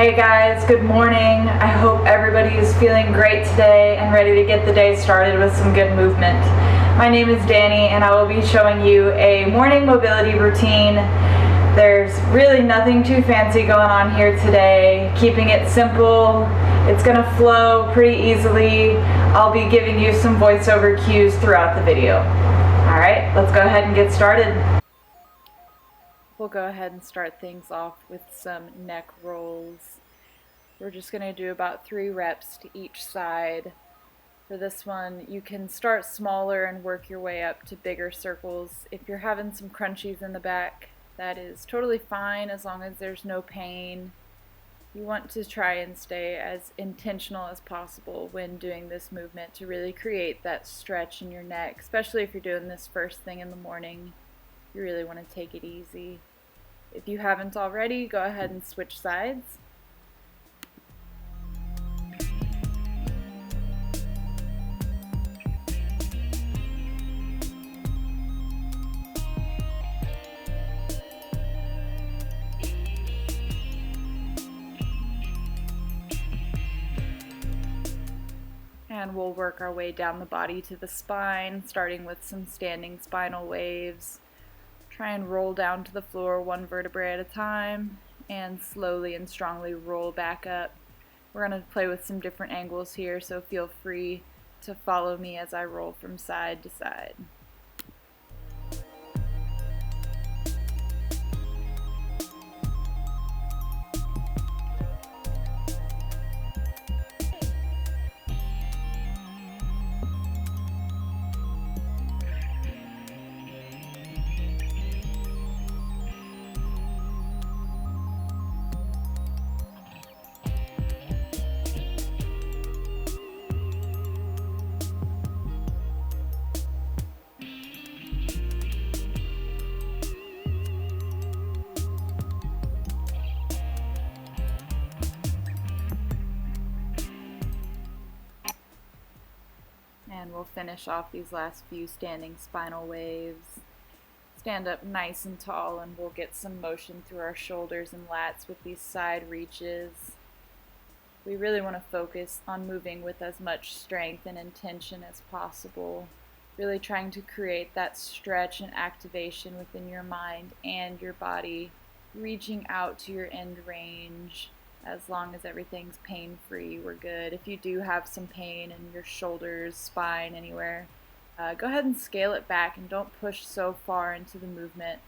Hey guys, good morning. I hope everybody is feeling great today and ready to get the day started with some good movement. My name is Danny and I will be showing you a morning mobility routine. There's really nothing too fancy going on here today. Keeping it simple. It's gonna flow pretty easily. I'll be giving you some voiceover cues throughout the video. Alright, let's go ahead and get started. We'll go ahead and start things off with some neck rolls. We're just going to do about 3 reps to each side. For this one, you can start smaller and work your way up to bigger circles. If you're having some crunchies in the back, that is totally fine as long as there's no pain. You want to try and stay as intentional as possible when doing this movement to really create that stretch in your neck, especially if you're doing this first thing in the morning. You really want to take it easy. If you haven't already, go ahead and switch sides. And we'll work our way down the body to the spine, starting with some standing spinal waves. Try and roll down to the floor 1 vertebrae at a time, and slowly and strongly roll back up. We're going to play with some different angles here, so feel free to follow me as I roll from side to side. And we'll finish off these last few standing spinal waves. Stand up nice and tall and we'll get some motion through our shoulders and lats with these side reaches. We really want to focus on moving with as much strength and intention as possible. Really trying to create that stretch and activation within your mind and your body, reaching out to your end range. As long as everything's pain-free, we're good. If you do have some pain in your shoulders, spine, anywhere, go ahead and scale it back and don't push so far into the movement.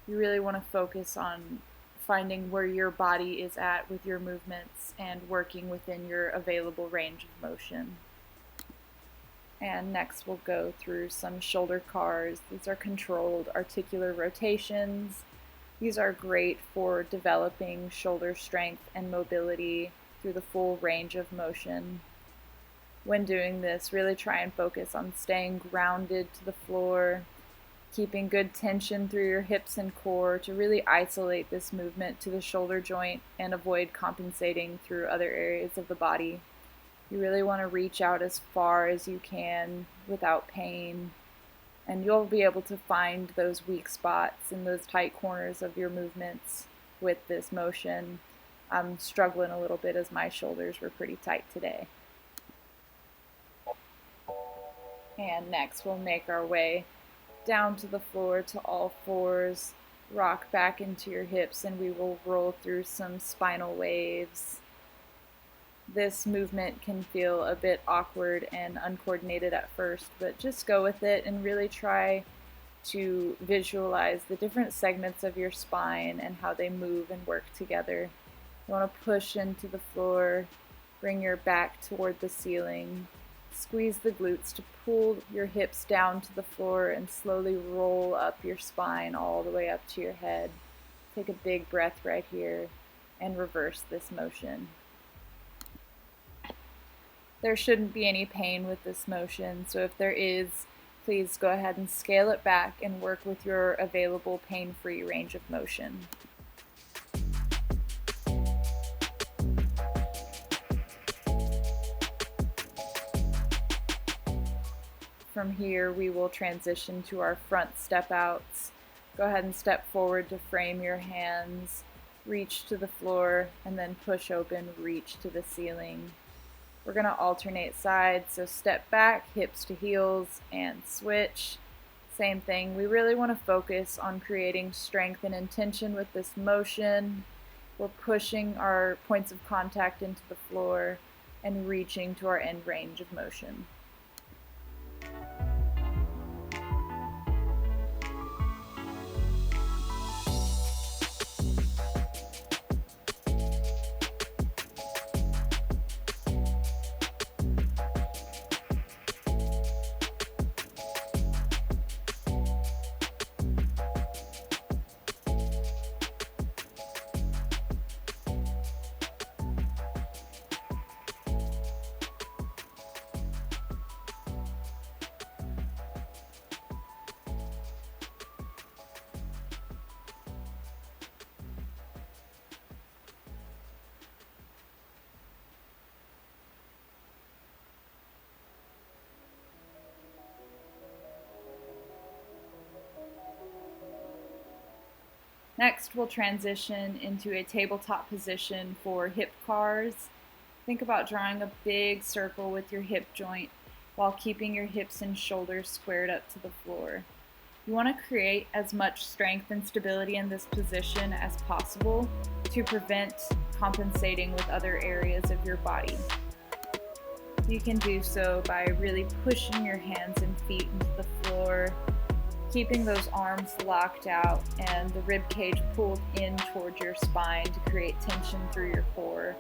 You really want to focus on finding where your body is at with your movements and working within your available range of motion. And next we'll go through some shoulder cars. These are controlled articular rotations. These are great for developing shoulder strength and mobility through the full range of motion. When doing this, really try and focus on staying grounded to the floor, keeping good tension through your hips and core to really isolate this movement to the shoulder joint and avoid compensating through other areas of the body. You really want to reach out as far as you can without pain. And you'll be able to find those weak spots and those tight corners of your movements with this motion. I'm struggling a little bit as my shoulders were pretty tight today. And next we'll make our way down to the floor to all fours, rock back into your hips, and we will roll through some spinal waves. This movement can feel a bit awkward and uncoordinated at first, but just go with it and really try to visualize the different segments of your spine and how they move and work together. You want to push into the floor, bring your back toward the ceiling, squeeze the glutes to pull your hips down to the floor and slowly roll up your spine all the way up to your head. Take a big breath right here and reverse this motion. There shouldn't be any pain with this motion, so if there is, please go ahead and scale it back and work with your available pain-free range of motion. From here, we will transition to our front step outs. Go ahead and step forward to frame your hands. reach to the floor, and then push open, reach to the ceiling. We're going to alternate sides, so step back, hips to heels, and switch. Same thing. We really want to focus on creating strength and intention with this motion. We're pushing our points of contact into the floor and reaching to our end range of motion. Next, we'll transition into a tabletop position for hip cars. Think about drawing a big circle with your hip joint while keeping your hips and shoulders squared up to the floor. You want to create as much strength and stability in this position as possible to prevent compensating with other areas of your body. You can do so by really pushing your hands and feet into the floor, keeping those arms locked out and the rib cage pulled in towards your spine to create tension through your core.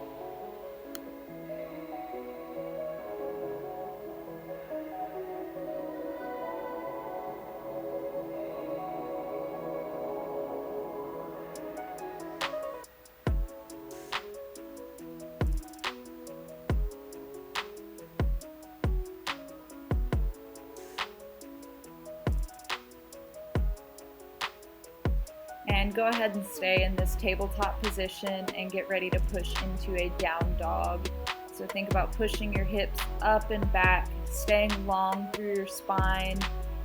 And go ahead and stay in this tabletop position and get ready to push into a down dog. So think about pushing your hips up and back, staying long through your spine,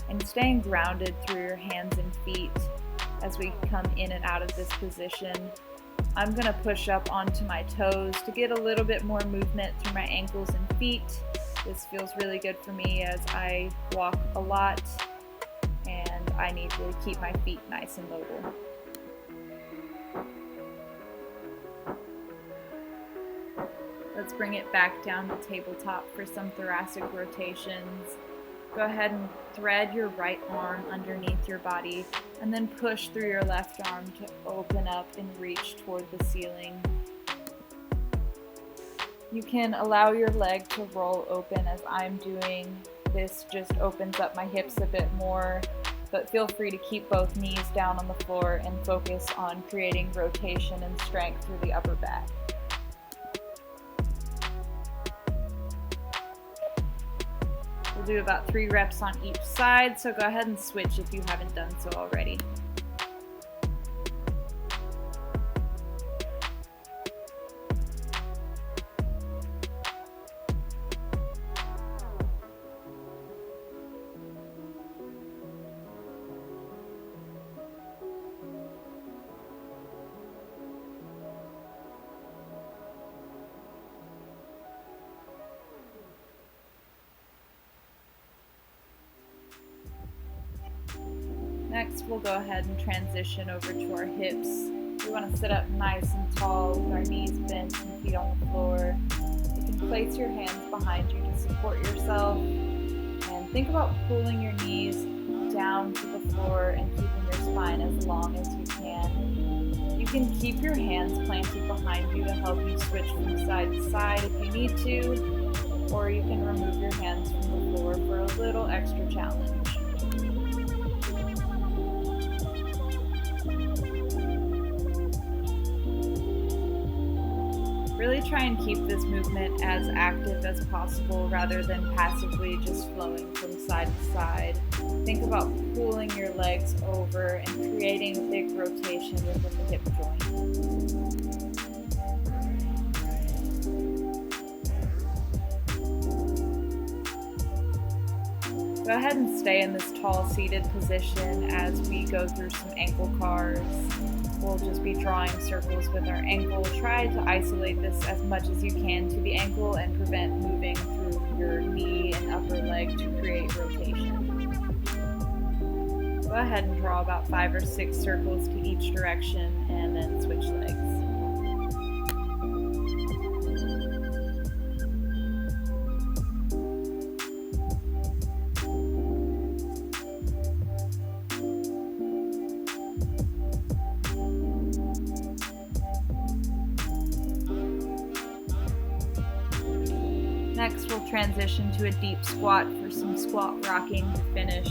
and staying grounded through your hands and feet as we come in and out of this position. I'm going to push up onto my toes to get a little bit more movement through my ankles and feet. This feels really good for me as I walk a lot and I need to keep my feet nice and mobile. Let's bring it back down to tabletop for some thoracic rotations. Go ahead and thread your right arm underneath your body and then push through your left arm to open up and reach toward the ceiling. You can allow your leg to roll open as I'm doing. This just opens up my hips a bit more, but feel free to keep both knees down on the floor and focus on creating rotation and strength through the upper back. We'll do about 3 reps on each side, so go ahead and switch if you haven't done so already. Next, we'll go ahead and transition over to our hips. We want to sit up nice and tall with our knees bent and feet on the floor. You can place your hands behind you to support yourself and think about pulling your knees down to the floor and keeping your spine as long as you can. You can keep your hands planted behind you to help you switch from side to side if you need to, or you can remove your hands from the floor for a little extra challenge. Really try and keep this movement as active as possible rather than passively just flowing from side to side. Think about pulling your legs over and creating a big rotation within the hip joint. Go ahead and stay in this tall seated position as we go through some ankle cars. we'll just be drawing circles with our ankle. Try to isolate this as much as you can to the ankle and prevent moving through your knee and upper leg to create rotation. Go ahead and draw about 5 or 6 circles to each direction and then switch legs. Next, we'll transition to a deep squat for some squat rocking to finish.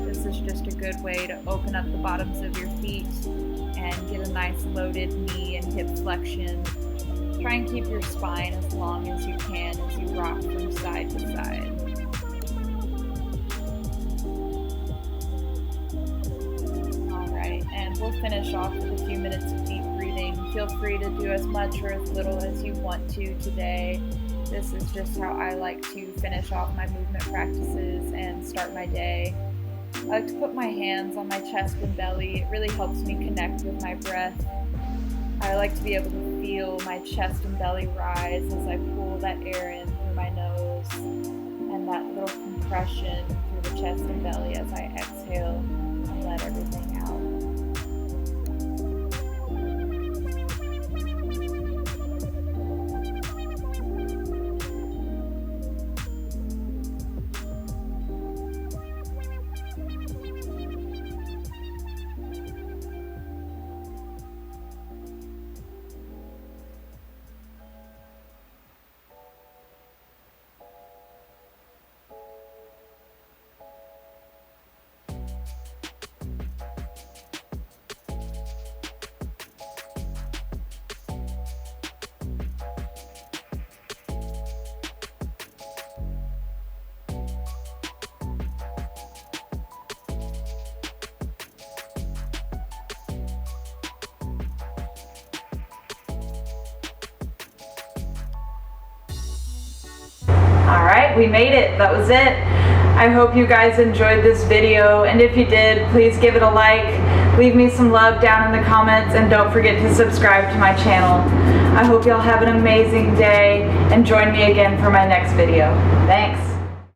This is just a good way to open up the bottoms of your feet and get a nice loaded knee and hip flexion. Try and keep your spine as long as you can as you rock from side to side. Alright, and we'll finish off with a few minutes of deep breathing. Feel free to do as much or as little as you want to today. This is just how I like to finish off my movement practices and start my day. I like to put my hands on my chest and belly. It really helps me connect with my breath. I like to be able to feel my chest and belly rise as I pull that air in through my nose, and that little compression through the chest and belly as I exhale and let everything out. Alright, we made it. That was it. I hope you guys enjoyed this video, and if you did, please give it a like, leave me some love down in the comments, and don't forget to subscribe to my channel. I hope y'all have an amazing day, and join me again for my next video. Thanks.